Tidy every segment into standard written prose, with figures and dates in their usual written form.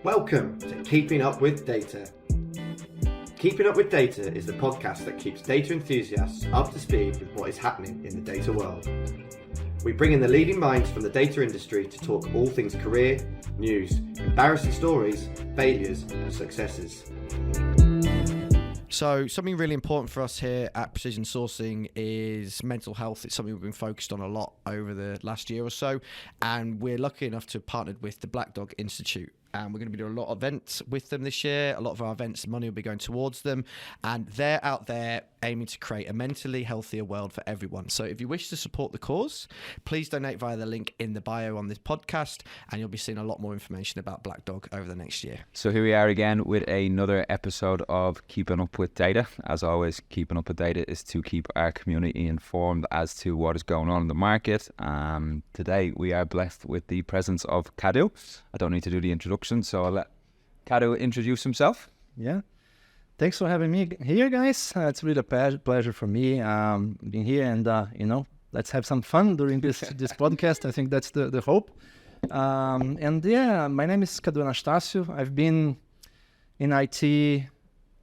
Welcome to Keeping Up with Data. Keeping Up with Data is the podcast that keeps data enthusiasts up to speed with what is happening in the data world. We bring in the leading minds from the data industry to talk all things career, news, embarrassing stories, failures and successes. So something really important for us here at Precision Sourcing is mental health. It's something we've been focused on a lot over the last year or so, and we're lucky enough to have partnered with the Black Dog Institute. And we're going to be doing a lot of events with them this year. A lot of our events, money will be going towards them. And they're out there aiming to create a mentally healthier world for everyone. So if you wish to support the cause, please donate via the link in the bio on this podcast, and you'll be seeing a lot more information about Black Dog over the next year. So here we are again with another episode of Keeping Up with Data. As always, keeping up with data is to keep our community informed as to what is going on in the market. Today we are blessed with the presence of Kadu. I don't need to do the introduction, so I'll let Kadu introduce himself. Yeah. Thanks for having me here, guys. It's really a pleasure for me being here, and let's have some fun during this podcast. I think that's the hope. My name is Kadu Anastacio. I've been in IT.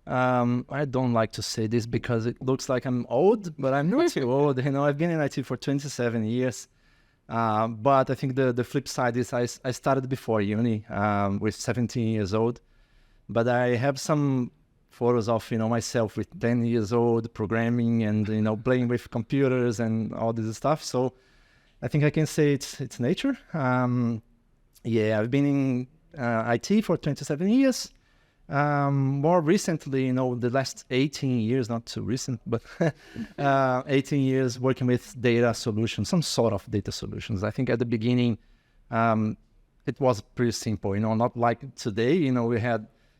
I don't like to say this because it looks like I'm old, but I'm not too old. I've been in IT for 27 years. But I think the flip side is I started before uni with 17 years old. But I have some photos of myself with 10 years old programming and playing with computers and all this stuff. So I think I can say it's nature. I've been in IT for 27 years. More recently, the last 18 years, not too recent, but 18 years working with data solutions, some sort of data solutions. I think at the beginning, it was pretty simple, not like today. We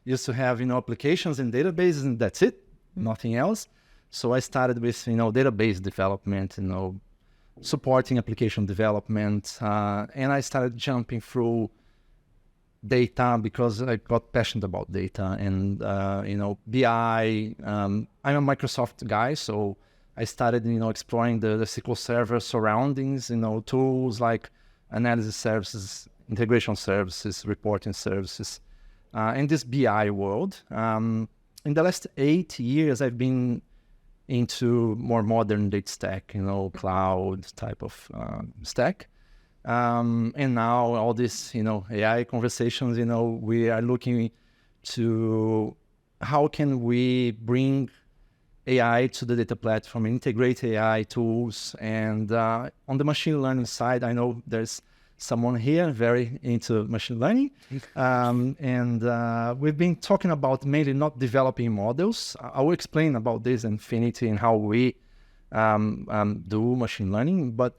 used to have, applications and databases, and that's it, nothing else. So I started with, database development, supporting application development, and I started jumping through data because I got passionate about data and, BI. I'm a Microsoft guy, so I started, exploring the SQL Server surroundings, tools like analysis services, integration services, reporting services, in this BI world. In the last 8 years, I've been into more modern data stack, cloud type of stack. And now all this, AI conversations, we are looking to how can we bring AI to the data platform, integrate AI tools. And on the machine learning side, I know there's someone here very into machine learning. We've been talking about mainly not developing models. I will explain about this in Finity and how we do machine learning, but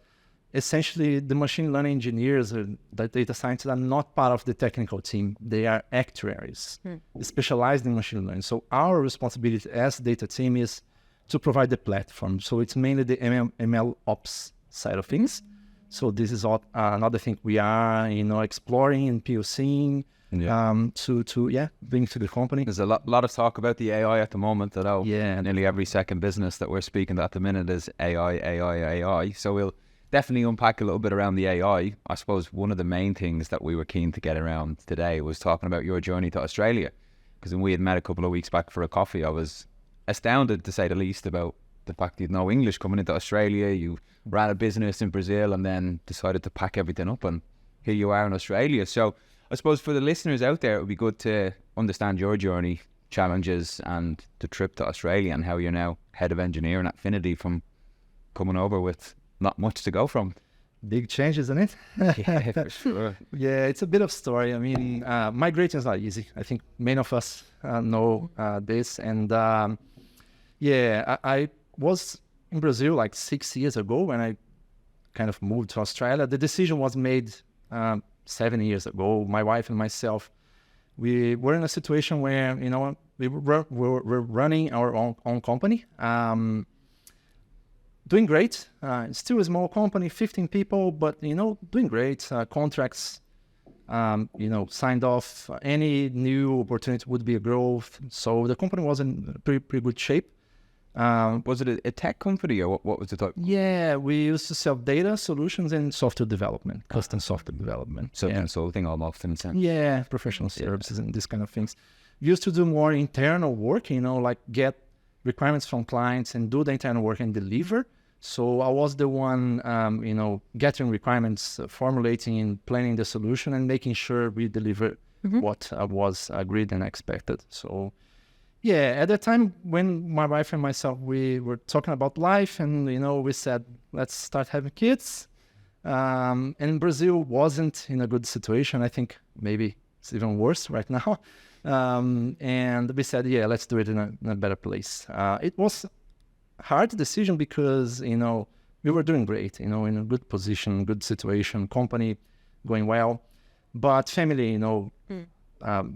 essentially, the machine learning engineers, the data scientists, are not part of the technical team. They are actuaries specialized in machine learning. So our responsibility as data team is to provide the platform. So it's mainly the ML ops side of things. So this is another thing we are, exploring and POCing to bring to the company. There's a lot of talk about the AI at the moment. Nearly every second business that we're speaking to at the minute is AI. So we'll definitely unpack a little bit around the AI. I suppose one of the main things that we were keen to get around today was talking about your journey to Australia. Because when we had met a couple of weeks back for a coffee, I was astounded, to say the least, about the fact you'd know English coming into Australia. You ran a business in Brazil and then decided to pack everything up, and here you are in Australia. So I suppose for the listeners out there, it would be good to understand your journey, challenges, and the trip to Australia, and how you're now head of engineering at Finity from coming over with not much to go from. Big change, isn't it? Yeah, for sure. Yeah, it's a bit of story. I mean, migrating is not easy. I think many of us know this. And I was in Brazil like 6 years ago when I kind of moved to Australia. The decision was made 7 years ago. My wife and myself, we were in a situation where, we were running our own company. Doing great. It's still a small company, 15 people, but, doing great. Contracts, signed off. Any new opportunity would be a growth. So the company was in pretty good shape. Was it a tech company, or what was the type? Yeah, we used to sell data solutions and software development, custom software development. So yeah. consulting almost in a sense. Yeah, professional services and this kind of things. We used to do more internal work, like get requirements from clients and do the internal work and deliver. So I was the one, getting requirements, formulating and planning the solution and making sure we deliver what was agreed and expected. So yeah, at the time when my wife and myself, we were talking about life and, we said, let's start having kids. And Brazil wasn't in a good situation. I think maybe it's even worse right now. And we said, yeah, let's do it in a better place. It was a hard decision because, we were doing great, in a good position, good situation, company going well. But family,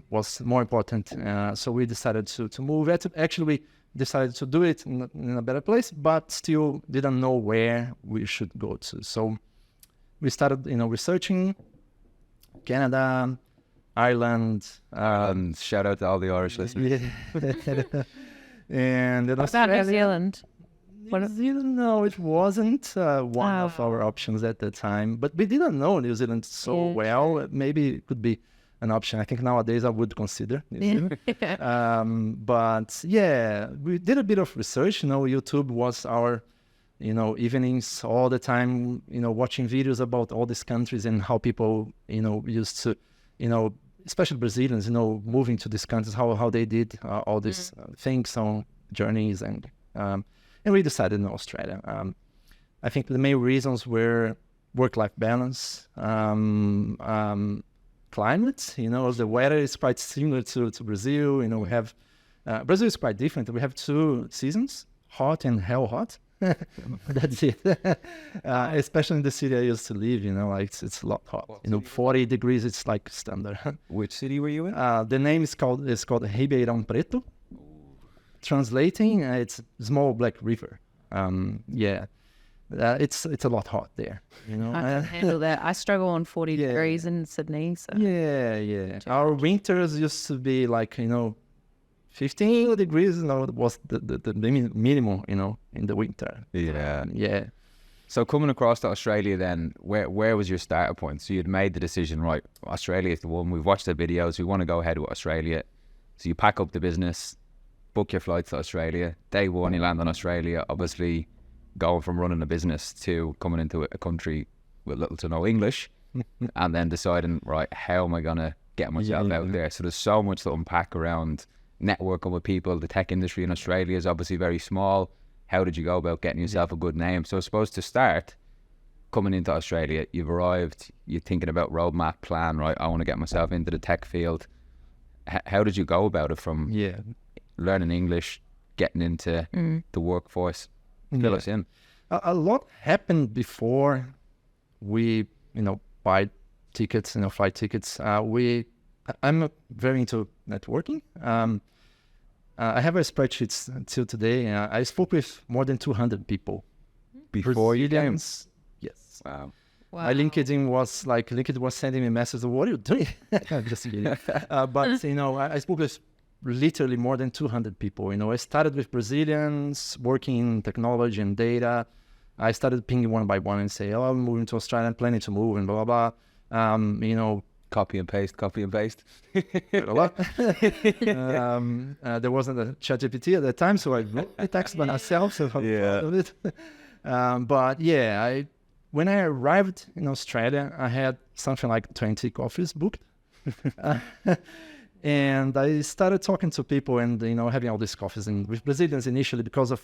was more important. So we decided to move. Actually, we decided to do it in a better place, but still didn't know where we should go to. So we started, researching Canada, Ireland. Shout out to all the Irish listeners. And What about New Zealand? New Zealand, no, it wasn't one of our options at the time. But we didn't know New Zealand so well. Maybe it could be an option. I think nowadays I would consider New Zealand. But yeah, we did a bit of research. YouTube was our, evenings all the time, watching videos about all these countries and how people, used to, especially Brazilians, moving to these countries, how they did all these things on journeys. And we decided in Australia. I think the main reasons were work-life balance, climate, the weather is quite similar to Brazil. We have, Brazil is quite different. We have 2 seasons, hot and hell hot. That's it. Especially in the city I used to live, it's a lot hot. 40 degrees, it's like standard. Which city were you in? The name is called Ribeirão Preto. Translating, it's small black river. It's a lot hot there. I can handle that. I struggle on 40 degrees in Sydney. So. Yeah. Our winters used to be like 15 degrees. Was the minimum. In the winter. Yeah. So coming across to Australia, then where was your starter point? So you'd made the decision, right? Australia is the one. We've watched the videos. We want to go ahead with Australia. So you pack up the business, book your flights to Australia. Day one, you land on Australia. Obviously, going from running a business to coming into a country with little to no English, and then deciding, right, how am I gonna get myself out there? So there's so much to unpack around networking with people. The tech industry in Australia is obviously very small. How did you go about getting yourself a good name? So I suppose to start, coming into Australia, you've arrived, you're thinking about roadmap plan, right? I want to get myself into the tech field. How did you go about it from learning English, getting into the workforce? Fill us in. A lot happened before we, buy tickets, flight tickets. I'm very into networking. I have a spreadsheet until today. I spoke with more than 200 people. Before you came? Yes. Wow. My LinkedIn was sending me messages, what are you doing? I'm just kidding. But, I spoke with literally more than 200 people. I started with Brazilians working in technology and data. I started pinging one by one and say, I'm moving to Australia, I'm planning to move and blah, blah, blah. Copy and paste. A lot. There wasn't a ChatGPT at that time, so I wrote the text by myself. So but yeah, when I arrived in Australia, I had something like 20 coffees booked. And I started talking to people and, having all these coffees and with Brazilians initially because of,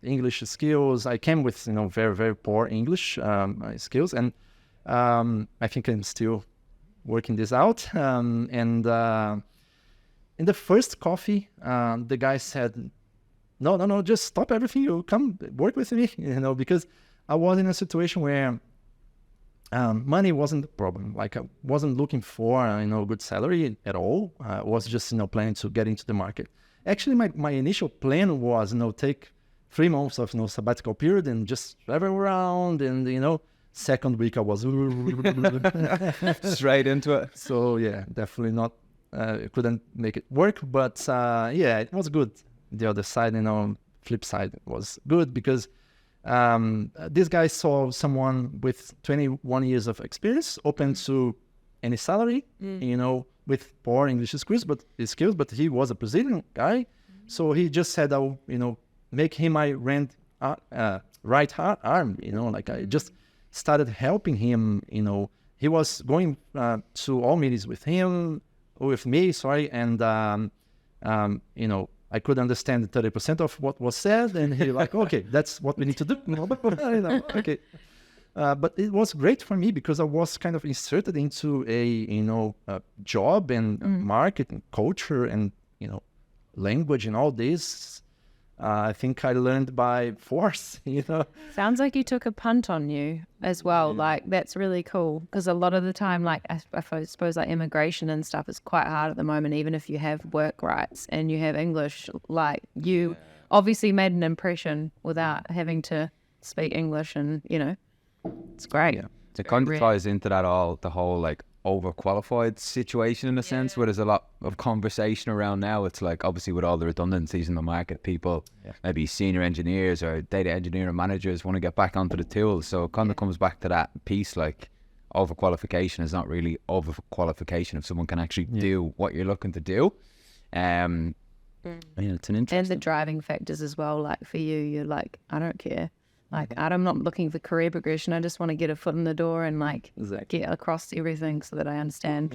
English skills. I came with, very, very poor English skills. And I think I'm still working this out. And in the first coffee, the guy said, no, just stop everything. You come work with me, because I was in a situation where money wasn't the problem. Like I wasn't looking for, good salary at all. I was just, planning to get into the market. Actually, my initial plan was, take 3 months of, sabbatical period and just travel around. And, second week I was straight into it. So yeah, definitely not, couldn't make it work. But it was good. The other side, flip side was good because this guy saw someone with 21 years of experience, open to any salary, with poor English skills, but he was a Brazilian guy. So he just said, I'll, make him my right arm, I just started helping him, he was going to all meetings with me, and, I could understand 30% of what was said, and he like, okay, that's what we need to do. Okay. But it was great for me because I was kind of inserted into a job and market and culture and, language and all this. I think I learned by force, Sounds like you took a punt on you as well. Yeah. Like, that's really cool because a lot of the time, like, I suppose like immigration and stuff is quite hard at the moment, even if you have work rights and you have English. Like, you obviously made an impression without having to speak English and, it's great. Yeah. It kind of ties into that the whole like overqualified situation in a sense, where there's a lot of conversation around now. It's like, obviously with all the redundancies in the market, people, maybe senior engineers or data engineering managers want to get back onto the tools. So it kind of comes back to that piece, like overqualification is not really overqualification if someone can actually do what you're looking to do. It's an interesting. And the driving factors as well, like for you, you're like, I don't care. Like, I'm not looking for career progression. I just want to get a foot in the door and get across everything so that I understand.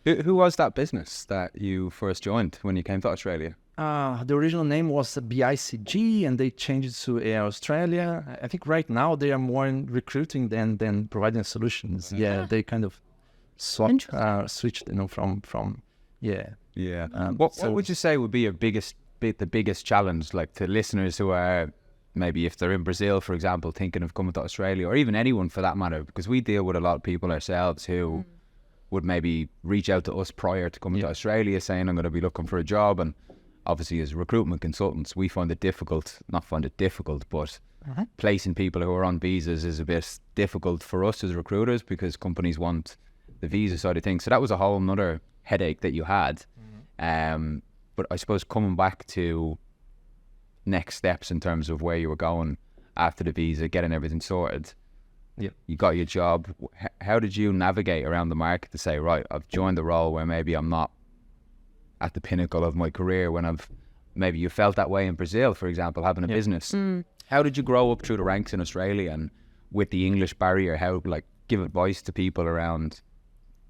Who was that business that you first joined when you came to Australia? The original name was BICG, and they changed it to Air Australia. I think right now they are more in recruiting than providing solutions. Yeah, they kind of switched, from. What would you say would be the biggest challenge, like to listeners who are maybe if they're in Brazil, for example, thinking of coming to Australia, or even anyone for that matter, because we deal with a lot of people ourselves who would maybe reach out to us prior to coming to Australia saying, I'm going to be looking for a job. And obviously as recruitment consultants, we find it difficult, but placing people who are on visas is a bit difficult for us as recruiters because companies want the visa side of things. So that was a whole nother headache that you had. But I suppose coming back to next steps in terms of where you were going after the visa, getting everything sorted. You got your job. How did you navigate around the market to say, right, I've joined the role where maybe I'm not at the pinnacle of my career when maybe you felt that way in Brazil, for example, having a business. How did you grow up through the ranks in Australia and with the English barrier, how give advice to people around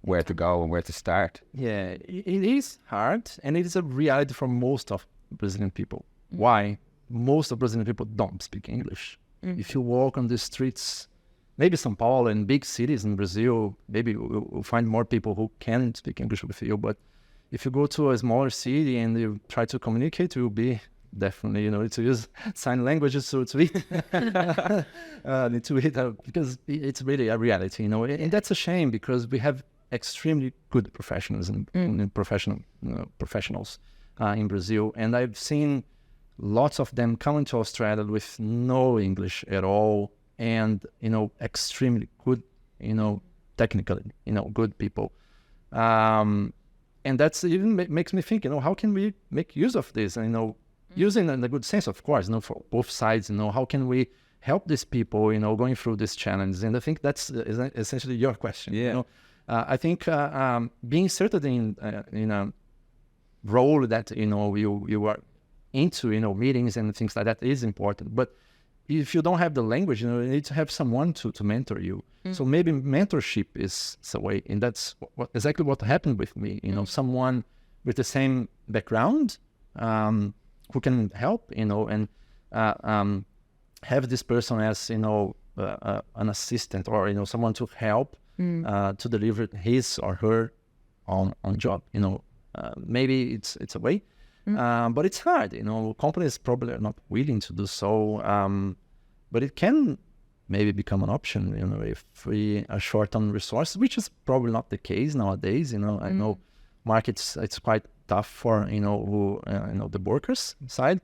where to go and where to start? Yeah, it is hard, and it is a reality for most of Brazilian people. Why? Most of Brazilian people don't speak English. If you walk on the streets, maybe São Paulo and big cities in Brazil, maybe you'll find more people who can speak English with you. But if you go to a smaller city and you try to communicate, you'll be definitely, to use sign languages to eat, because it's really a reality, and that's a shame because we have extremely good professionals and professionals in Brazil, and I've seen lots of them coming to Australia with no English at all, and extremely good, technically, good people, and that's even makes me think, how can we make use of this? And using in a good sense, of course, for both sides. How can we help these people, going through this challenge? And I think that's essentially your question. Yeah. I think being inserted in a role that you are into, meetings and things like that is important. But if you don't have the language, you need to have someone to mentor you. So maybe mentorship is a way, and that's exactly what happened with me. Someone with the same background who can help, and have this person as an assistant or someone to help to deliver his or her on job. Maybe it's a way. But it's hard, companies probably are not willing to do so, but it can maybe become an option, if we are short on resources, which is probably not the case nowadays. I know markets, it's quite tough for, the workers side.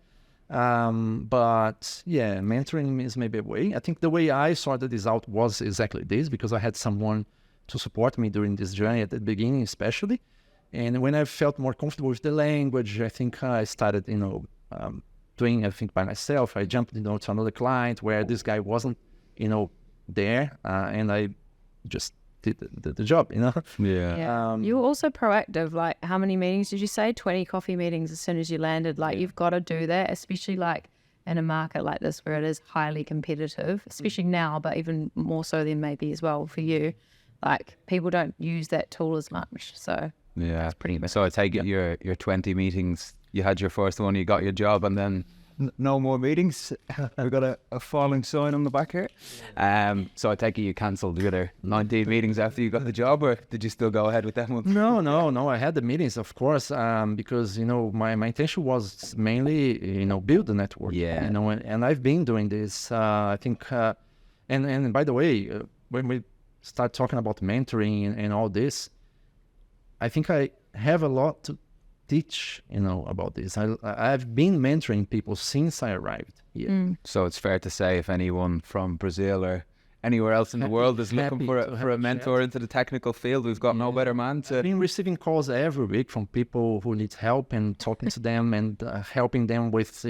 But yeah, mentoring is maybe a way. I think the way I sorted this out was exactly this, because I had someone to support me during this journey at the beginning, especially. And when I felt more comfortable with the language, I think I started, doing everything by myself. I jumped, to another client where this guy wasn't, there, and I just did the job, Yeah. You were also proactive. Like, how many meetings did you say? 20 coffee meetings as soon as you landed. Like, you've got to do that, especially like in a market like this where it is highly competitive, especially now, but even more so than maybe as well for you. Like, people don't use that tool as much. So yeah, it's pretty big. So I take it your 20 meetings, you had your first one, you got your job, and then no more meetings. We've got a falling sign on the back here. So I take it you cancelled the other 19 meetings after you got the job, or did you still go ahead with that one? No. I had the meetings, of course, because my intention was mainly build the network. Yeah. And I've been doing this. I think, and by the way, when we start talking about mentoring and all this, I think I have a lot to teach, about this. I've been mentoring people since I arrived here. So it's fair to say if anyone from Brazil or anywhere else in the world is looking for a mentor into the technical field, we've got no better man to... I've been receiving calls every week from people who need help and talking to them and helping them with,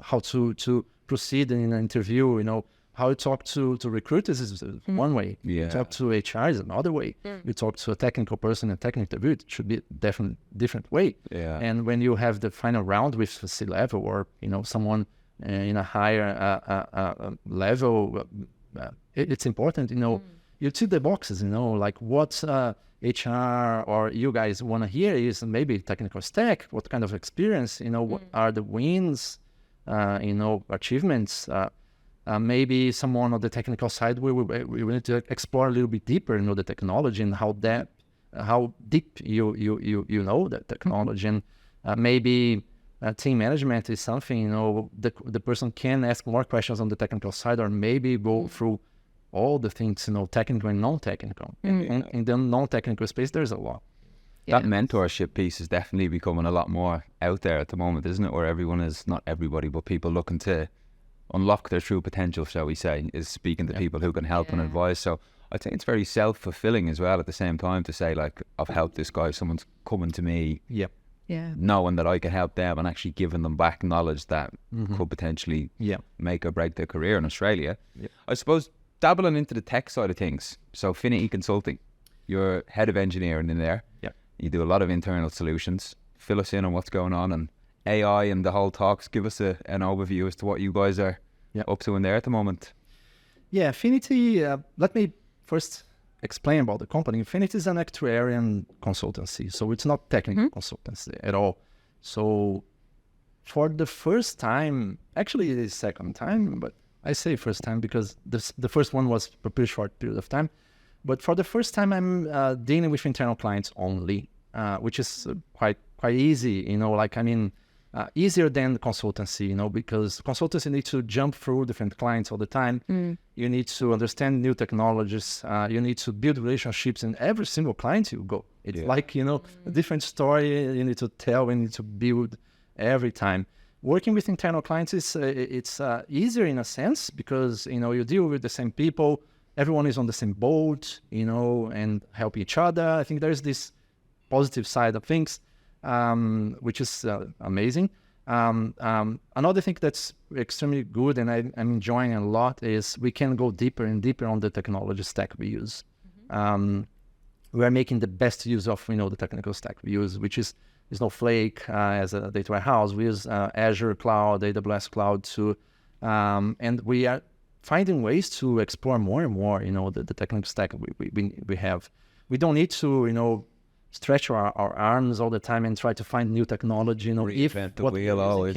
how to proceed in an interview, how you talk to recruiters is one way. Yeah. You talk to HR is another way. You talk to a technical person in a technical interview, it should be a different way. Yeah. And when you have the final round with a C-level or, someone in a higher level, it's important, you tick the boxes, like what HR or you guys want to hear is maybe technical stack, what kind of experience, what are the wins, achievements, maybe someone on the technical side, we need to explore a little bit deeper, the technology and how deep you know that technology. And maybe team management is something, the person can ask more questions on the technical side, or maybe go through all the things, technical and non-technical. And in the non-technical space, there's a lot. That mentorship piece is definitely becoming a lot more out there at the moment, isn't it? Where everyone is, not everybody, but people looking to unlock their true potential, shall we say, is speaking to people who can help and advise. So I think it's very self-fulfilling as well at the same time to say, like, I've helped this guy, someone's coming to me, knowing that I can help them and actually giving them back knowledge that could potentially make or break their career in Australia. I suppose dabbling into the tech side of things, so Finity Consulting, you're head of engineering in there. You do a lot of internal solutions. Fill us in on what's going on and AI and the whole talks. Give us an overview as to what you guys are up to in there at the moment. Yeah, Finity, let me first explain about the company. Finity is an actuarial consultancy, so it's not technical consultancy at all. So for the first time, actually it is second time, but I say first time because the first one was a pretty short period of time. But for the first time, I'm dealing with internal clients only, which is quite easy, easier than consultancy, because consultancy need to jump through different clients all the time. You need to understand new technologies. You need to build relationships in every single client you go. It's like, a different story you need to tell, you need to build every time. Working with internal clients is it's easier in a sense because, you deal with the same people. Everyone is on the same boat, and help each other. I think there's this positive side of things, which is amazing. Another thing that's extremely good and I'm enjoying a lot is we can go deeper and deeper on the technology stack we use. We are making the best use of, the technical stack we use, which is Snowflake as a data warehouse. We use Azure Cloud, AWS Cloud too. And we are finding ways to explore more and more, the technical stack we have. We don't need to, stretch our arms all the time and try to find new technology, Reinvent the wheel always.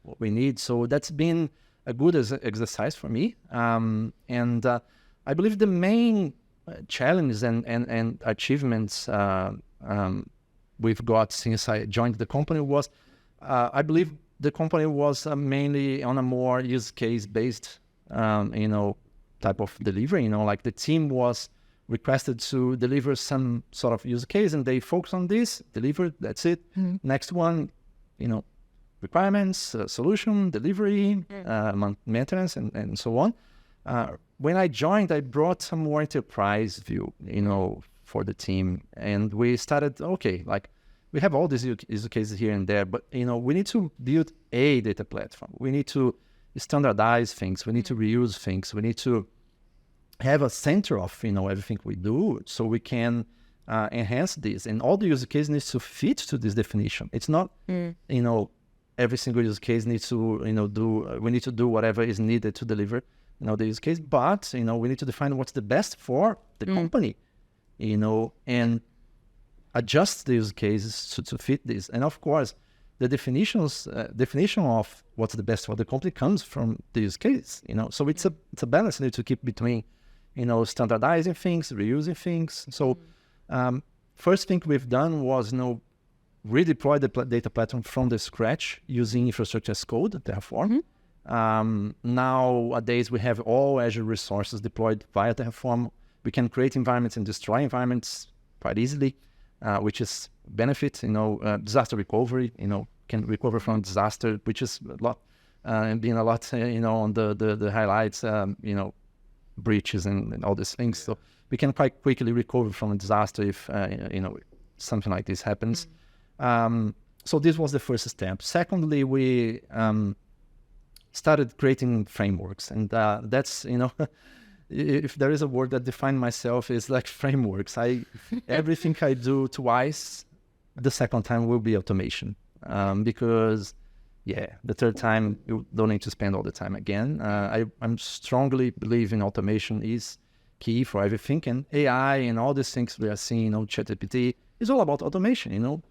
What we need. So that's been a good exercise for me. And I believe the main challenge and achievements we've got since I joined the company was, I believe the company was mainly on a more use case based, type of delivery. Like the team was requested to deliver some sort of use case, and they focus on this, deliver. That's it. Next one, requirements, solution, delivery, maintenance, and so on. When I joined, I brought some more enterprise view, for the team, and we started we have all these use cases here and there, but we need to build a data platform. We need to standardize things. We need to reuse things. We need to have a center of everything we do, so we can enhance this. And all the use case needs to fit to this definition. It's not every single use case needs to we need to do whatever is needed to deliver the use case, but we need to define what's the best for the company, and adjust the use cases to fit this. And of course, the definition of what's the best for the company comes from the use case. So it's a balance you need to keep between standardizing things, reusing things. So first thing we've done was redeploy the data platform from the scratch using infrastructure as code, Terraform. Nowadays we have all Azure resources deployed via Terraform. We can create environments and destroy environments quite easily, which is benefit. Disaster recovery, can recover from disaster, which is a lot, and being a lot, on the highlights, breaches and all these things. So we can quite quickly recover from a disaster if something like this happens. So this was the first step. Secondly, we started creating frameworks, and that's if there is a word that defines myself, is like frameworks. Everything I do twice, the second time will be automation, because the third time you don't need to spend all the time again. I'm strongly believe in automation is key for everything, and AI and all these things we are seeing, ChatGPT, is all about automation.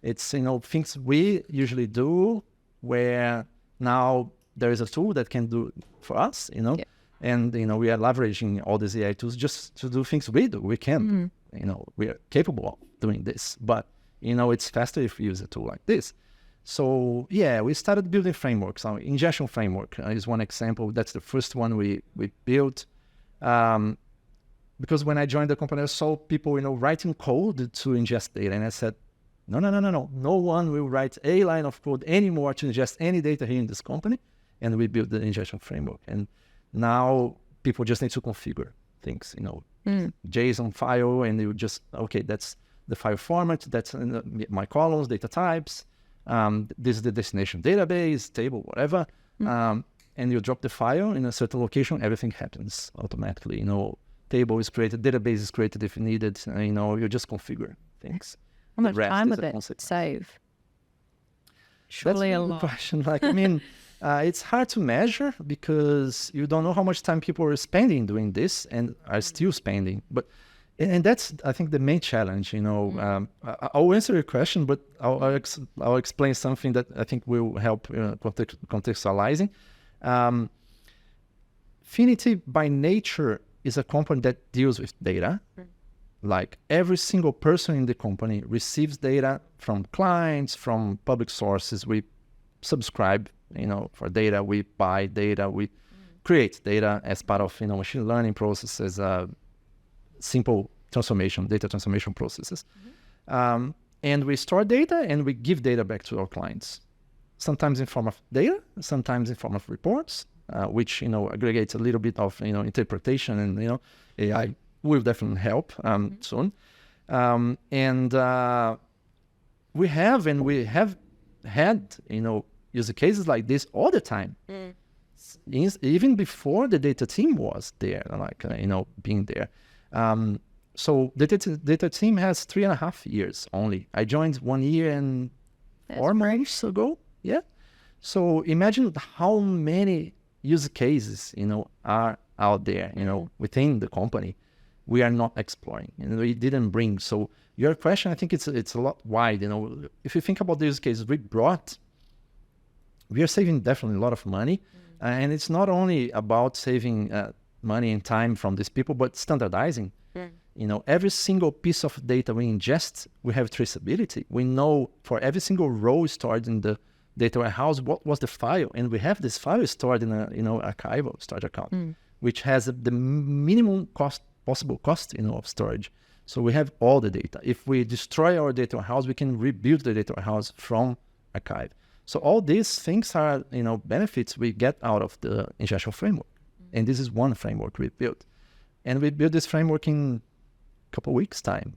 It's things we usually do where now there is a tool that can do for us, and we are leveraging all these AI tools just to do things we do. We can, we are capable of doing this, but it's faster if we use a tool like this. So we started building frameworks. Our ingestion framework is one example. That's the first one we built. Because when I joined the company, I saw people, writing code to ingest data. And I said, no. No one will write a line of code anymore to ingest any data here in this company. And we built the ingestion framework. And now people just need to configure things, JSON file, and you just, that's the file format, that's my columns, data types. This is the destination database, table, whatever. And you drop the file in a certain location, everything happens automatically. Table is created, database is created if needed. You just configure things. How much time would that save? Surely That's a lot. Question. It's hard to measure because you don't know how much time people are spending doing this and are still spending. And that's, I think, the main challenge. I'll answer your question, but I'll explain something that I think will help contextualizing. Finity, by nature, is a company that deals with data. Like every single person in the company receives data from clients, from public sources. We subscribe, for data. We buy data. We create data as part of, machine learning processes, simple data transformation processes. And we store data and we give data back to our clients. Sometimes in form of data, sometimes in form of reports, which, aggregates a little bit of, interpretation, and, AI will definitely help soon. And we have had, use cases like this all the time. Even before the data team was there, being there. So the data team has 3.5 years only. I joined 1 year and 4 months ago. Yeah. So imagine how many use cases, are out there, within the company we are not exploring and we didn't bring. So your question, I think it's a lot wide. If you think about the use cases we are saving definitely a lot of money. And it's not only about saving money and time from these people, but standardizing. Every single piece of data we ingest, we have traceability. We know for every single row stored in the data warehouse what was the file, and we have this file stored in a archival storage account, which has the minimum possible cost of storage. So we have all the data. If we destroy our data warehouse, we can rebuild the data warehouse from archive. So all these things are benefits we get out of the ingestion framework. And this is one framework we built. And we built this framework in a couple of weeks' time,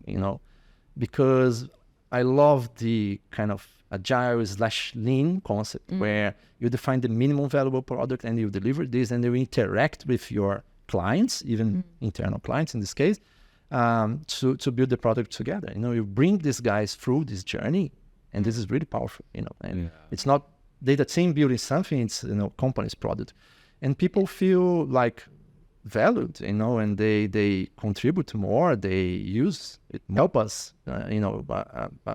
because I love the kind of agile/lean concept where you define the minimum valuable product and you deliver this, and you interact with your clients, even internal clients in this case, to build the product together. You bring these guys through this journey, and this is really powerful. And it's not data team building something; it's company's product, and people feel like valued, and they contribute more. They use it, help us,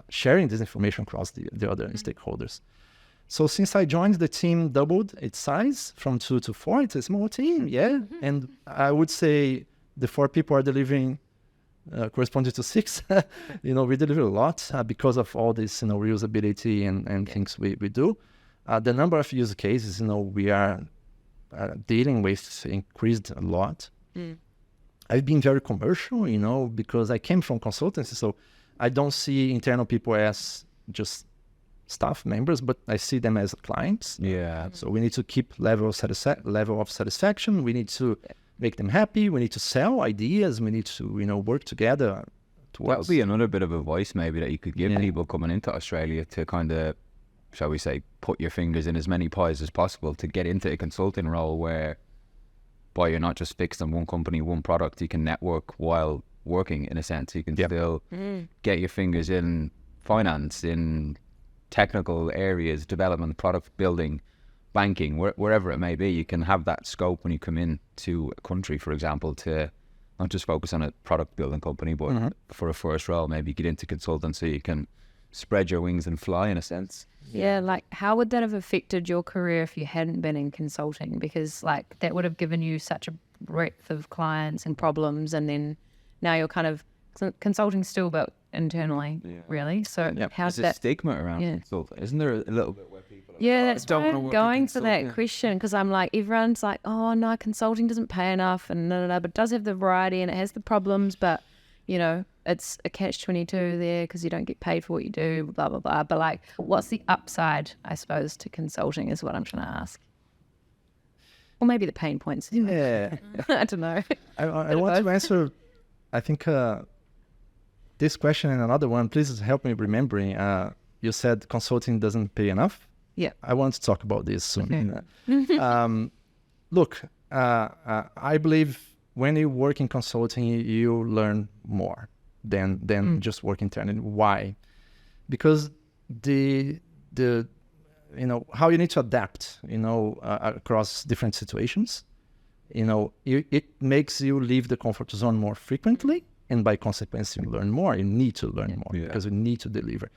sharing this information across the other stakeholders. So since I joined, the team doubled its size from 2 to 4. It's a small team, and I would say the 4 people are delivering corresponding to 6. We deliver a lot because of all this reusability and things we do. The number of use cases we are dealing with increased a lot. I've been very commercial, because I came from consultancy, so I don't see internal people as just staff members, but I see them as clients. So we need to keep level of satisfaction. We need to make them happy. We need to sell ideas. We need to work together. That would be another bit of advice maybe that you could give people coming into Australia to kind of, shall we say, put your fingers in as many pies as possible to get into a consulting role where you're not just fixed on one company, one product. You can network while working, in a sense. You can still get your fingers in finance, in technical areas, development, product building, banking, wherever it may be. You can have that scope when you come in to a country, for example, to not just focus on a product building company, but for a first role, maybe get into consultancy. You can spread your wings and fly, in a sense. Yeah, like how would that have affected your career if you hadn't been in consulting? Because like that would have given you such a breadth of clients and problems, and then now you're kind of consulting still, but internally, really. So how's There's that a stigma around consulting, isn't there? A little bit where people that's don't why wanna I'm work in going for that consulting. question, because I'm like, everyone's like, oh no, consulting doesn't pay enough, and but it does have the variety and it has the problems, but it's a catch-22 there because you don't get paid for what you do, blah, blah, blah. But like, what's the upside, I suppose, to consulting is what I'm trying to ask. Or maybe the pain points. Yeah. I don't know. I want to answer, I think, this question and another one. Please help me remembering. You said consulting doesn't pay enough. Yeah. I want to talk about this soon. Okay. Look, I believe when you work in consulting, you learn more than just work internally. Why? Because the how you need to adapt, across different situations. It makes you leave the comfort zone more frequently, and by consequence, you learn more. You need to learn more because you need to deliver.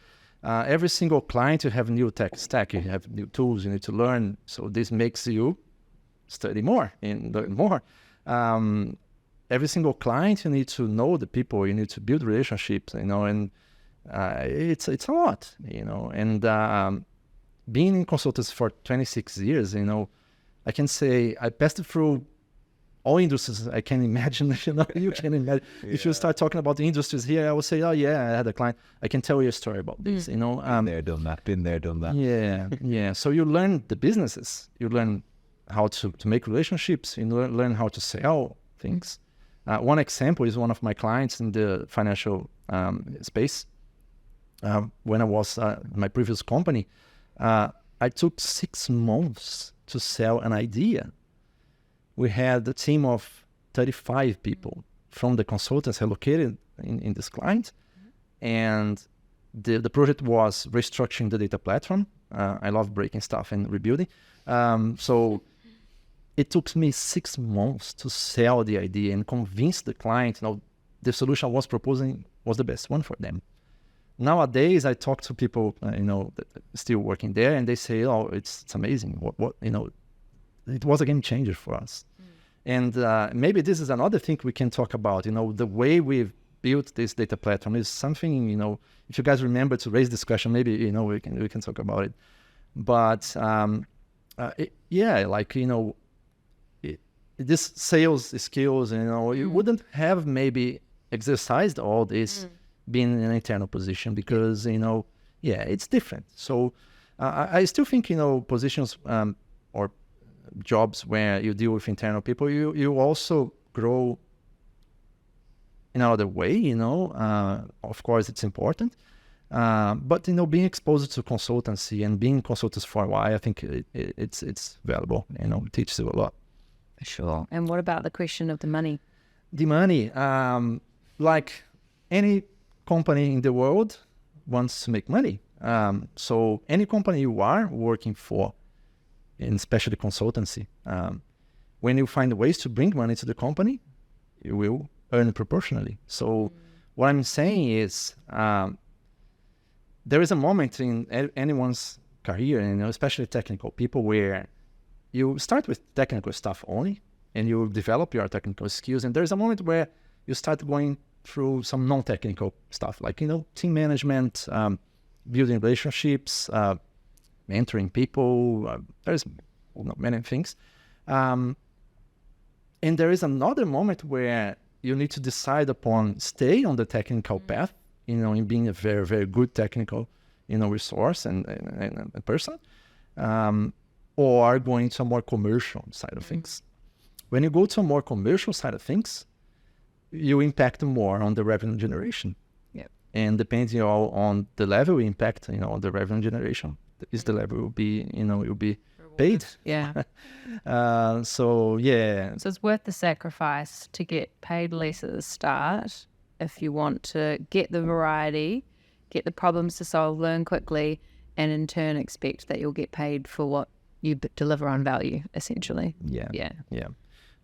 Every single client, you have new tech stack, you have new tools you need to learn. So this makes you study more and learn more. Every single client, you need to know the people, you need to build relationships, and it's a lot, and being in consultancy for 26 years, I can say I passed through all industries I can imagine, you can imagine. If you start talking about the industries here, I will say, oh yeah, I had a client, I can tell you a story about this, Been there, done that. Yeah. So you learn the businesses, you learn how to make relationships, you learn how to sell things. One example is one of my clients in the financial space. When I was my previous company, I took 6 months to sell an idea. We had a team of 35 people from the consultants allocated in this client, and the project was restructuring the data platform. I love breaking stuff and rebuilding. So it took me 6 months to sell the idea and convince the client the solution I was proposing was the best one for them. Nowadays, I talk to people, that still working there, and they say, "Oh, it's amazing! What it was a game changer for us." And maybe this is another thing we can talk about. The way we've built this data platform is something. If you guys remember to raise this question, maybe we can talk about it. But this sales skills, you wouldn't have maybe exercised all this being in an internal position because, it's different. So I still think, positions or jobs where you deal with internal people, you also grow in another way, Of course, it's important. But being exposed to consultancy and being consultants for a while, I think it's valuable. It teaches you a lot. Sure. And what about the question of the money? The money, like any company in the world wants to make money. So any company you are working for, and especially consultancy, when you find ways to bring money to the company, you will earn proportionally. So what I'm saying is, there is a moment in anyone's career, especially technical people, where you start with technical stuff only, and you develop your technical skills. And there's a moment where you start going through some non-technical stuff, like, team management, building relationships, mentoring people. There's many things. And there is another moment where you need to decide upon stay on the technical path, in being a very, very good technical, resource and person, or going to a more commercial side of things. When you go to a more commercial side of things, you impact more on the revenue generation. Yep. And depending on the level you impact, on the revenue generation, is the level will be, you'll be paid. Yeah. So it's worth the sacrifice to get paid less at the start if you want to get the variety, get the problems to solve, learn quickly, and in turn expect that you'll get paid for what you deliver on value, essentially. Yeah.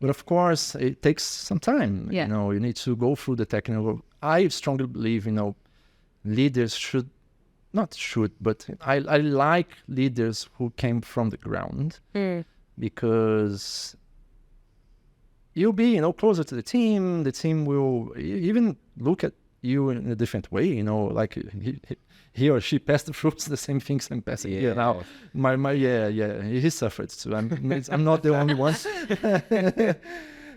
But of course, it takes some time. Yeah. You need to go through the technical. I strongly believe, leaders but I like leaders who came from the ground, because you'll be, closer to the team. The team will even look at you in a different way, like he or she passed through the same things I'm passing here now. He suffered too. I'm not the only one.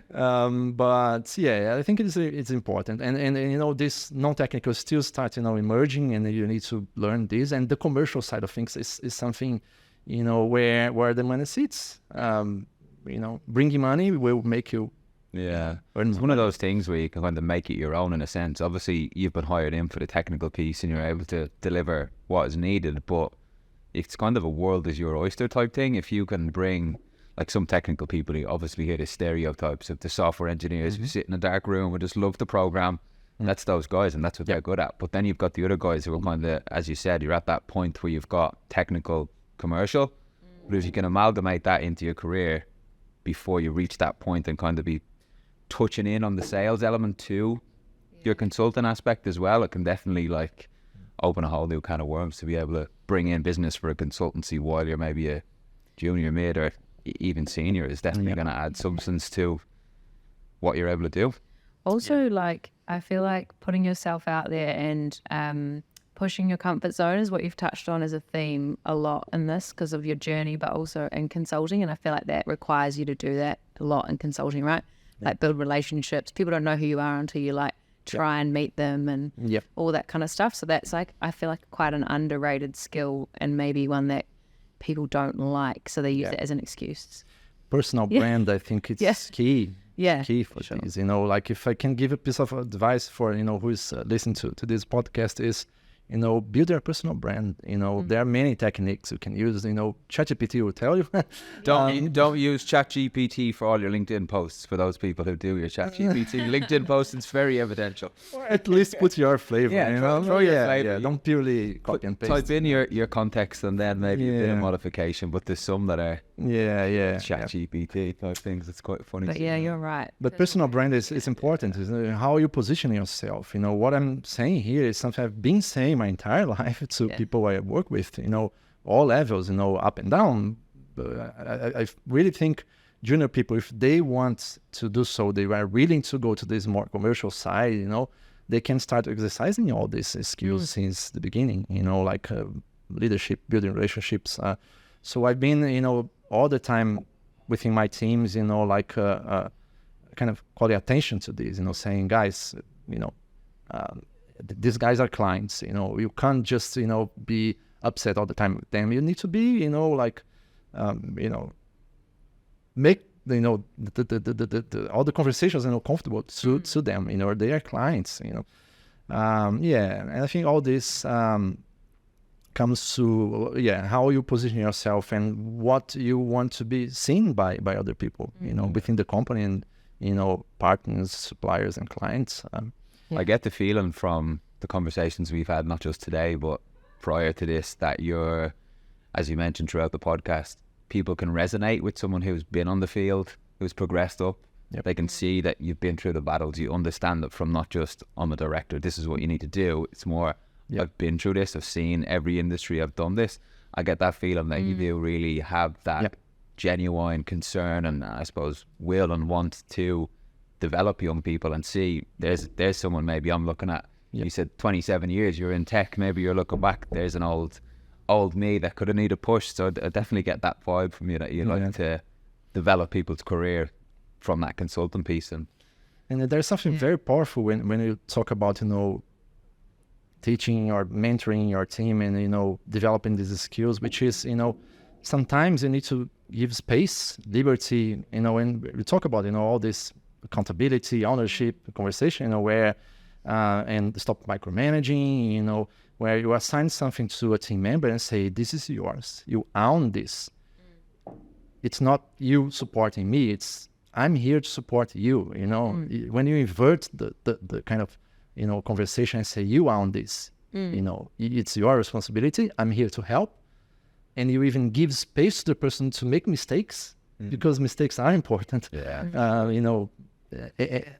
But I think it's important, and this non-technical still start emerging, and you need to learn this. And the commercial side of things is something where the money sits. Bringing money will make you it's one of those things where you can kind of make it your own in a sense. Obviously you've been hired in for the technical piece and you're able to deliver what is needed, but it's kind of a world is your oyster type thing. If you can bring, like, some technical people, you obviously hear the stereotypes of the software engineers who sit in a dark room and just love the program. That's those guys, and that's what they're good at. But then you've got the other guys who are kind of, as you said, you're at that point where you've got technical, commercial. But if you can amalgamate that into your career before you reach that point and kind of be touching in on the sales element too, your consultant aspect as well, it can definitely open a whole new kind of worms to be able to bring in business for a consultancy while you're maybe a junior, mid, or even senior. Is definitely going to add substance to what you're able to do. Also, I feel like putting yourself out there and pushing your comfort zone is what you've touched on as a theme a lot in this, because of your journey, but also in consulting. And I feel like that requires you to do that a lot in consulting, right? Like build relationships. People don't know who you are until you try and meet them and all that kind of stuff. So that's I feel like quite an underrated skill, and maybe one that people don't like, so they use it as an excuse. Personal brand, I think it's key. Yeah, key for this. If I can give a piece of advice for who is listening to this podcast is, build your personal brand. There are many techniques you can use. ChatGPT will tell you. Don't use ChatGPT for all your LinkedIn posts. For those people who do your ChatGPT LinkedIn posts, it's very evidential. Or at least put your flavor. Throw your flavor. Yeah. Don't purely copy and paste. Type in your context and then maybe a bit of modification. But there's some that are ChatGPT type things. It's quite funny. But you're right. But personal brand is important. How you position yourself. What I'm saying here is something I've been saying my entire life to people I work with, all levels, up and down. I really think junior people, if they want to do so, they are willing to go to this more commercial side, they can start exercising all these skills since the beginning, leadership, building relationships. So I've been, all the time within my teams, kind of calling attention to this, saying, guys, these guys are clients, you can't just, be upset all the time with them. You need to be, make, all the conversations, comfortable to them, they are clients, And I think all this comes to how you position yourself and what you want to be seen by other people, within the company and partners, suppliers, and clients. I get the feeling from the conversations we've had, not just today, but prior to this, that you're, as you mentioned throughout the podcast, people can resonate with someone who's been on the field, who's progressed up. Yep. They can see that you've been through the battles. You understand it from not just, I'm a director, this is what you need to do. It's more, I've been through this, I've seen every industry, I've done this. I get that feeling that you do really have that genuine concern and I suppose will and want to develop young people and see there's someone maybe I'm looking at. You said 27 years you're in tech, maybe you're looking back, there's an old me that could have needed a push. So I definitely get that vibe from you that you like to develop people's career from that consultant piece. And there's something very powerful when you talk about teaching or mentoring your team and developing these skills, which is sometimes you need to give space, liberty, and we talk about all this accountability, ownership conversation, where and stop micromanaging, where you assign something to a team member and say, this is yours, you own this. It's not you supporting me, it's I'm here to support you. When you invert the kind of conversation and say you own this, it's your responsibility, I'm here to help, and you even give space to the person to make mistakes, because mistakes are important.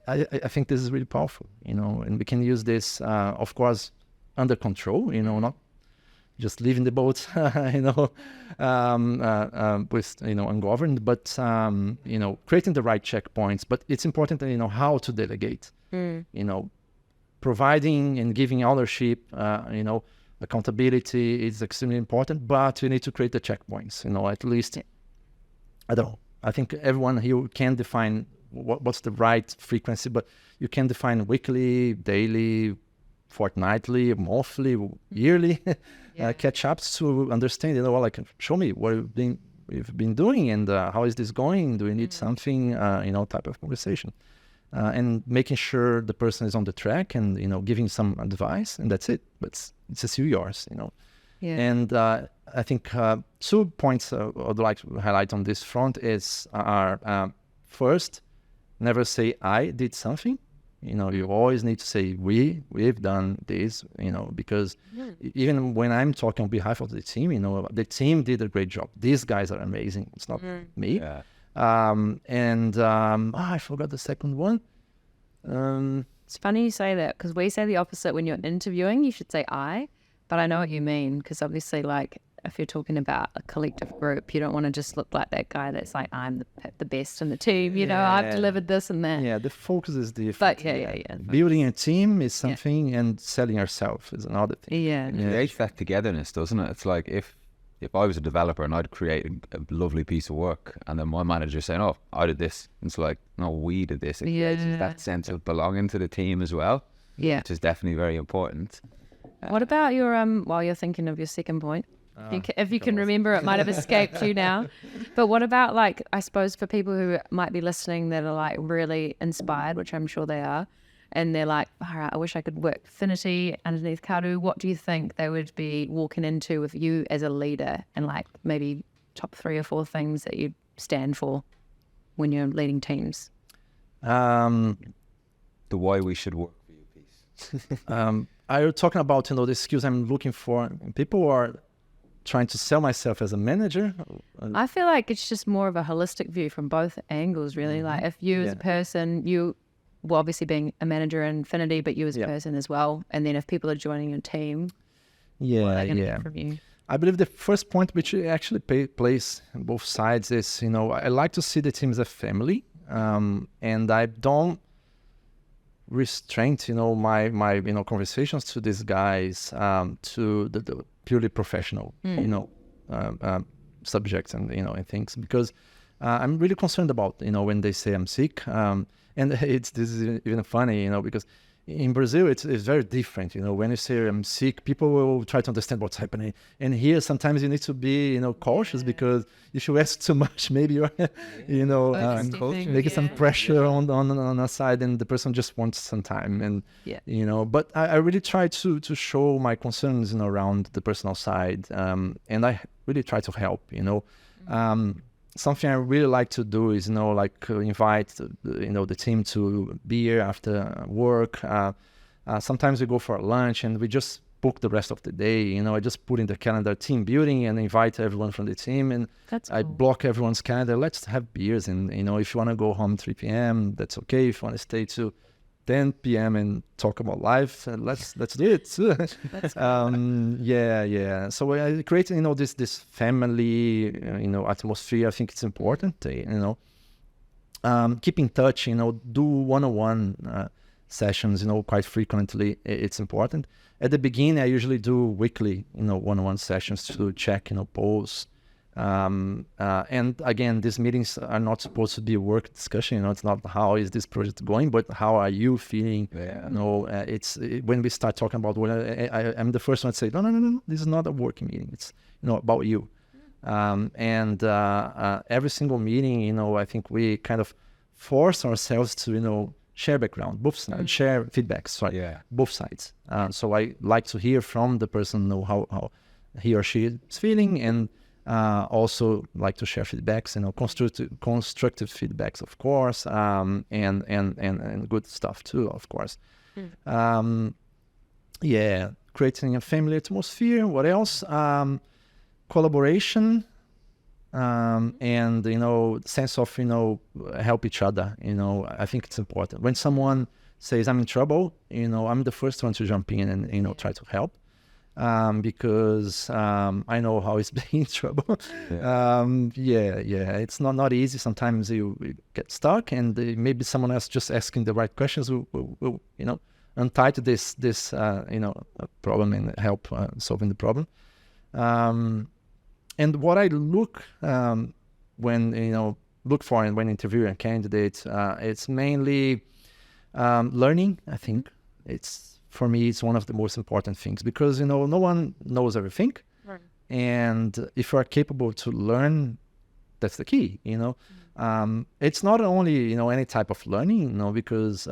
I think this is really powerful, and we can use this, of course, under control, not just leaving the boat, with, ungoverned, but, creating the right checkpoints. But it's important to how to delegate, providing and giving ownership, accountability is extremely important, but you need to create the checkpoints, at least, I don't know. I think everyone here can define what's the right frequency, but you can define weekly, daily, fortnightly, monthly, yearly catch-ups to understand, show me what you've been doing and how is this going? Do you need something, type of conversation. And making sure the person is on the track and, giving some advice, and that's it. But it's just yours, And I think 2 points I'd like to highlight on this front are first, never say I did something. You always need to say we've done this, because even when I'm talking on behalf of the team, the team did a great job. These guys are amazing. It's not me. Yeah. I forgot the second one. It's funny you say that, because we say the opposite when you're interviewing. You should say I, but I know what you mean, because obviously, if you're talking about a collective group, you don't want to just look like that guy that's like, I'm the best in the team, I've delivered this and that. Yeah, the focus is different. But building a team is something, and selling yourself is another thing. Yeah. It creates that togetherness, doesn't it? It's like if I was a developer and I'd create a lovely piece of work, and then my manager saying, oh, I did this. It's like, no, we did this. It creates that sense of belonging to the team as well, which is definitely very important. What about your, while you're thinking of your second point, if you can remember, it might have escaped you now. But what about, I suppose for people who might be listening that are really inspired, which I'm sure they are, and they're like, all right, I wish I could work Finity underneath Kadu. What do you think they would be walking into with you as a leader, and maybe top 3 or 4 things that you stand for when you're leading teams? The why we should work for you piece. Are you talking about, the skills I'm looking for? People are trying to sell myself as a manager? I feel like it's just more of a holistic view from both angles, really. If you as a person, well, obviously being a manager in Finity, but you as a person as well. And then if people are joining your team, what are they going to get from you? I believe the first point, which actually plays on both sides, is, I like to see the team as a family. And I don't restrain, my conversations to these guys to the purely professional, subjects and, and things, because I'm really concerned about, when they say I'm sick. And this is even funny, because in Brazil, it's very different. When you say I'm sick, people will try to understand what's happening. And here, sometimes you need to be, cautious, because if you ask too much, maybe you're, making some pressure on a side, and the person just wants some time. And but I really try to show my concerns, around the personal side, and I really try to help. Something I really like to do is, invite, the team to beer after work. Sometimes we go for lunch and we just book the rest of the day. I just put in the calendar team building and invite everyone from the team. And That's cool. I block everyone's calendar. Let's have beers. And, if you want to go home 3 p.m., that's okay. If you want to stay to 10 p.m. and talk about life, let's do it. That's cool. Yeah. So I create, this family, atmosphere. I think it's important. Keep in touch. Do one-on-one sessions. Quite frequently. It's important. At the beginning, I usually do weekly, one-on-one sessions to check, posts. And again, these meetings are not supposed to be a work discussion. It's not how is this project going, but how are you feeling? It's when we start talking about, I'm the first one to say, no, this is not a working meeting. It's about you. And every single meeting, I think we kind of force ourselves to share background, both sides, share feedbacks, both sides. So I like to hear from the person, how he or she is feeling, and also like to share feedbacks, constructive feedbacks, of course, and good stuff too, of course. Creating a family atmosphere. What else? Collaboration, and sense of help each other. I think it's important. When someone says I'm in trouble, I'm the first one to jump in and try to help. Because I know how it's being in trouble. It's not easy. Sometimes you get stuck, and maybe someone else just asking the right questions will untie to this problem and help solving the problem. And what I look for when interviewing candidates, it's mainly learning. I think for me, it's one of the most important things, because, no one knows everything. Right. And if you are capable to learn, that's the key, It's not only, any type of learning, because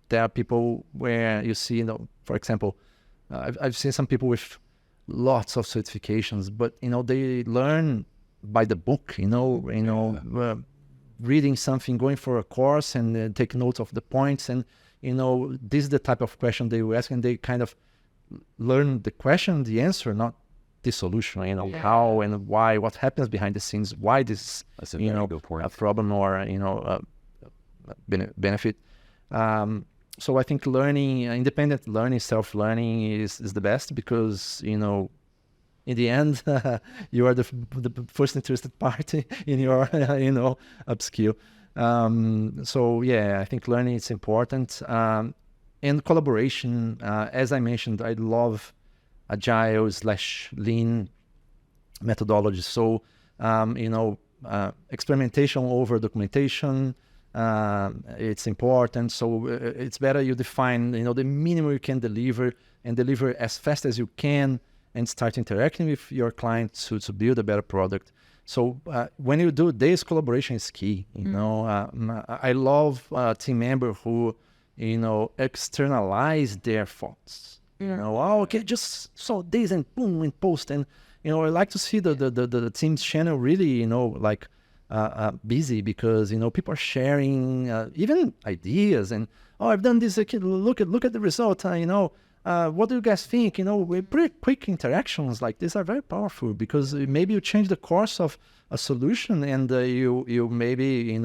there are people where you see, for example, I've seen some people with lots of certifications, but, they learn by the book, reading something, going for a course and take notes of the points, and this is the type of question they will ask, and they kind of learn the question, the answer, not the solution, how and why, what happens behind the scenes, why this is, a problem or, a benefit. So I think learning, independent learning, self-learning is the best, because, in the end, you are the first interested party in your, upskill. I think learning is important. And collaboration, as I mentioned, I love agile/lean methodology. So, experimentation over documentation, it's important. So it's better you define, the minimum you can deliver, and deliver as fast as you can, and start interacting with your client to build a better product. So when you do this, collaboration is key. I love a team member who, externalize their thoughts. Just saw this and boom, and post. And, I like to see the team's channel really, busy, because, people are sharing even ideas, and, I've done this, look at the result, what do you guys think? Pretty quick interactions like this are very powerful, because maybe you change the course of a solution, and you maybe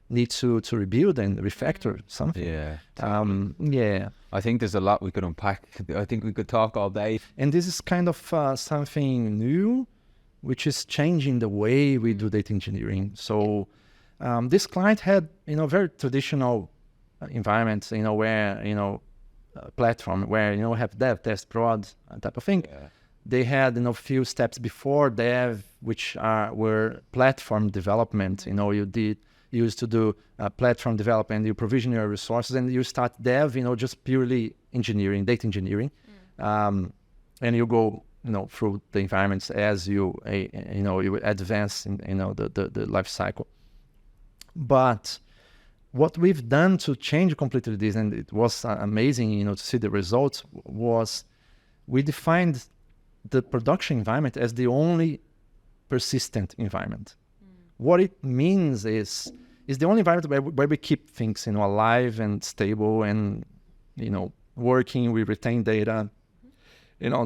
need to rebuild and refactor something. I think there's a lot we could unpack. I think we could talk all day. And this is kind of something new, which is changing the way we do data engineering. So this client had very traditional environments, where platform where have dev, test, prod, type of thing. They had few steps before dev, which were platform development. you used to do platform development, you provision your resources, and you start dev, just purely engineering, data engineering, and you go, through the environments as you advance in, the life cycle. But what we've done to change completely this, and it was amazing, to see the results, was we defined the production environment as the only persistent environment. What it means is the only environment where we keep things, alive and stable and, working. We retain data,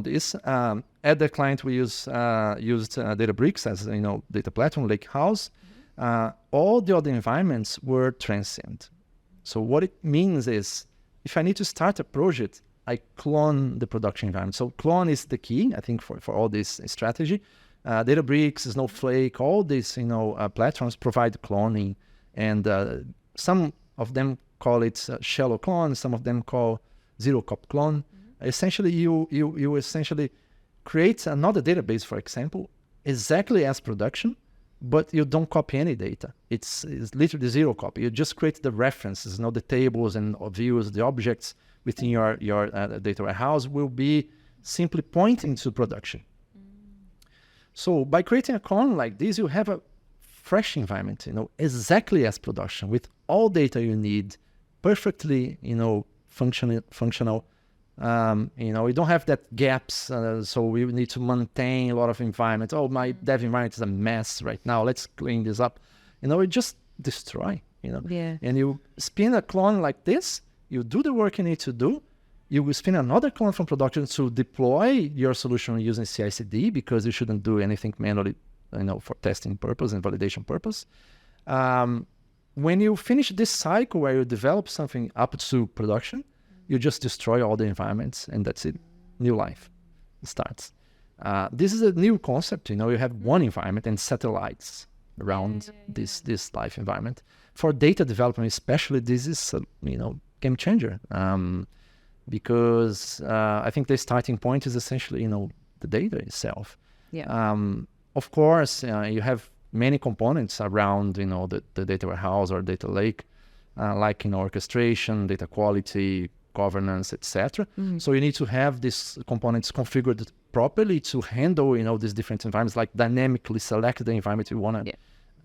this. At the client, we used Databricks as, data platform, lakehouse. All the other environments were transient. So what it means is, if I need to start a project, I clone the production environment. So clone is the key, I think, for all this strategy. Databricks, Snowflake, all these, platforms provide cloning, and some of them call it shallow clone, some of them call zero copy clone. Essentially, you essentially create another database, for example, exactly as production, but you don't copy any data. It's literally zero copy. You just create the references, the tables and views, the objects within your data warehouse will be simply pointing to production. So by creating a clone like this, you have a fresh environment, exactly as production, with all data you need, perfectly, functional. We don't have that gaps, so we need to maintain a lot of environments. Oh, my dev environment is a mess right now. Let's clean this up. It just destroy, Yeah. And you spin a clone like this, you do the work you need to do. You will spin another clone from production to deploy your solution using CI/CD, because you shouldn't do anything manually, for testing purpose and validation purpose. When you finish this cycle where you develop something up to production, you just destroy all the environments, and that's it. New life starts. This is a new concept. You have one environment and satellites around this life environment. For data development especially, this is a game changer, because I think the starting point is essentially the data itself. Yeah. Of course, you have many components around the data warehouse or data lake, like orchestration, data quality, governance, etc. So you need to have these components configured properly to handle these different environments, like dynamically select the environment you want to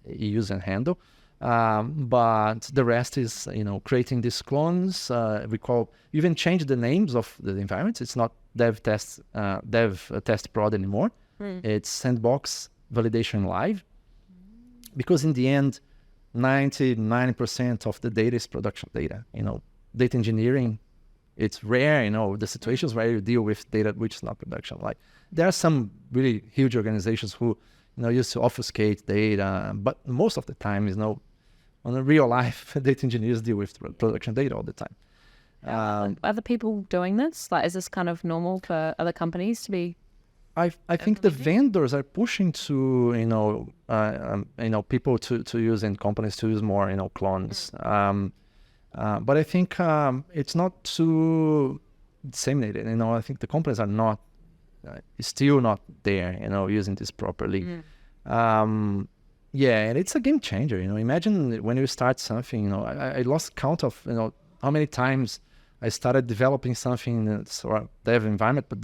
use and handle. But the rest is creating these clones. You even change the names of the environments. It's not dev test prod anymore. It's sandbox, validation, live, because in the end 99% of the data is production data. Data engineering, it's rare, the situations where you deal with data which is not production. Like, there are some really huge organizations who used to obfuscate data, but most of the time on a real life, data engineers deal with production data all the time. Are other people doing this? Like, is this kind of normal for other companies to be? I think the vendors are pushing to people to use, and companies to use more clones. But I think it's not too disseminated. I think the companies are not still not there. Using this properly. And it's a game changer. Imagine when you start something. I lost count of how many times I started developing something in sort of dev environment, but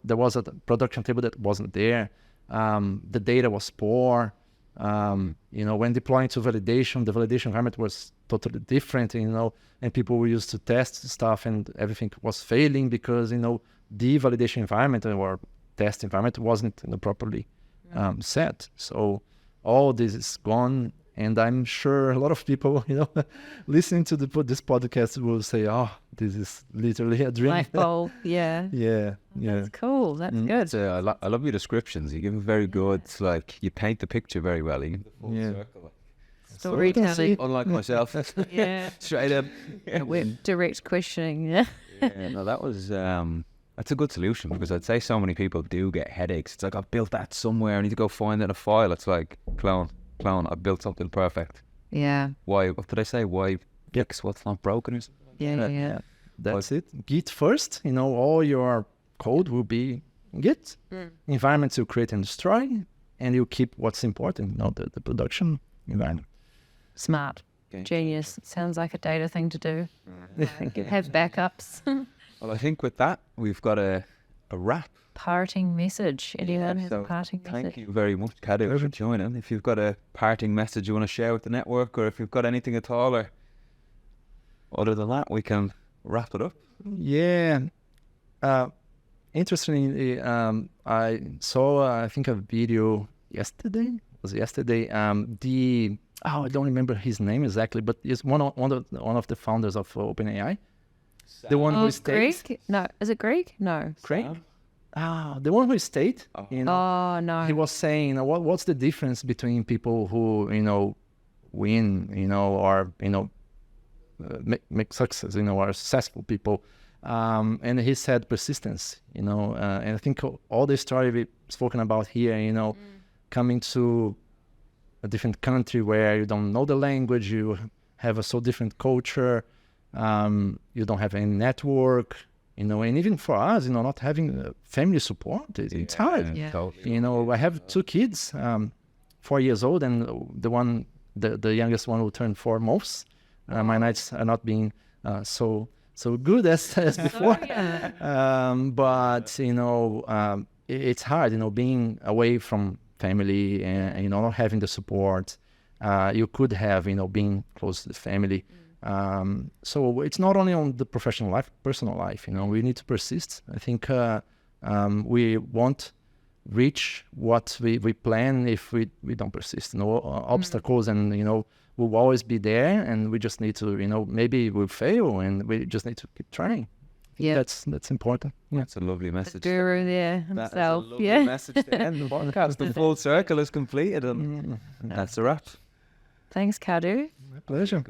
there was a production table that wasn't there. The data was poor. When deploying to validation, the validation environment was totally different, and people were used to test stuff, and everything was failing because, the validation environment or test environment wasn't properly set. So all this is gone, and I'm sure a lot of people, listening to this podcast will say, "Oh, this is literally a dream." Light bulb, yeah. Yeah. That's cool. That's good. I love your descriptions. You give them very good. It's like you paint the picture very well. You give the full circle. Storytelling. Unlike myself. Yeah. Straight up. Direct questioning. Yeah. No, that was that's a good solution, because I'd say so many people do get headaches. It's like, I've built that somewhere. I need to go find it in a file. It's like, clone. I built something perfect. Yeah. Why? What did I say? Why fix what's not broken or something? Yeah. That's it. Git first. All your code will be Git. Environments you create and destroy, and you keep what's important. The production environment. Smart. Okay. Genius. Sounds like a data thing to do. Have backups. Well, I think with that, we've got a wrap. Parting message. Anyone has a So parting thank message? you very much, Kadu, for joining. If you've got a parting message you want to share with the network, or if you've got anything at all, or other than that, we can wrap it up. Yeah. Interestingly, I saw, I think, a video yesterday. Was it yesterday? I don't remember his name exactly, but he's one of the founders of OpenAI. The one who stayed. Greek? No. Is it Greek? No. Craig? The one who stayed. You know, Oh, no. he was saying, what's the difference between people who, win, or, make success, are successful people. And he said persistence, and I think all the story we've spoken about here, coming to a different country where you don't know the language, you have a so different culture, you don't have any network, and even for us, not having family support, it's hard. Yeah. Totally. I have 2 kids, 4 years old, and the youngest one will turn 4 months. My nights are not being so good as before. But it's hard, being away from family and not having the support you could have, being close to the family. So it's not only on the professional life, personal life. We need to persist. I think we won't reach what we plan if we don't persist. Obstacles, and will always be there, and we just need to, maybe we'll fail, and we just need to keep trying. Yeah. That's important. Yeah. That's a lovely message. The guru there That is a himself. lovely Yeah. message to end the podcast. The full circle is completed, and that's a wrap. Thanks, Kadu. My pleasure.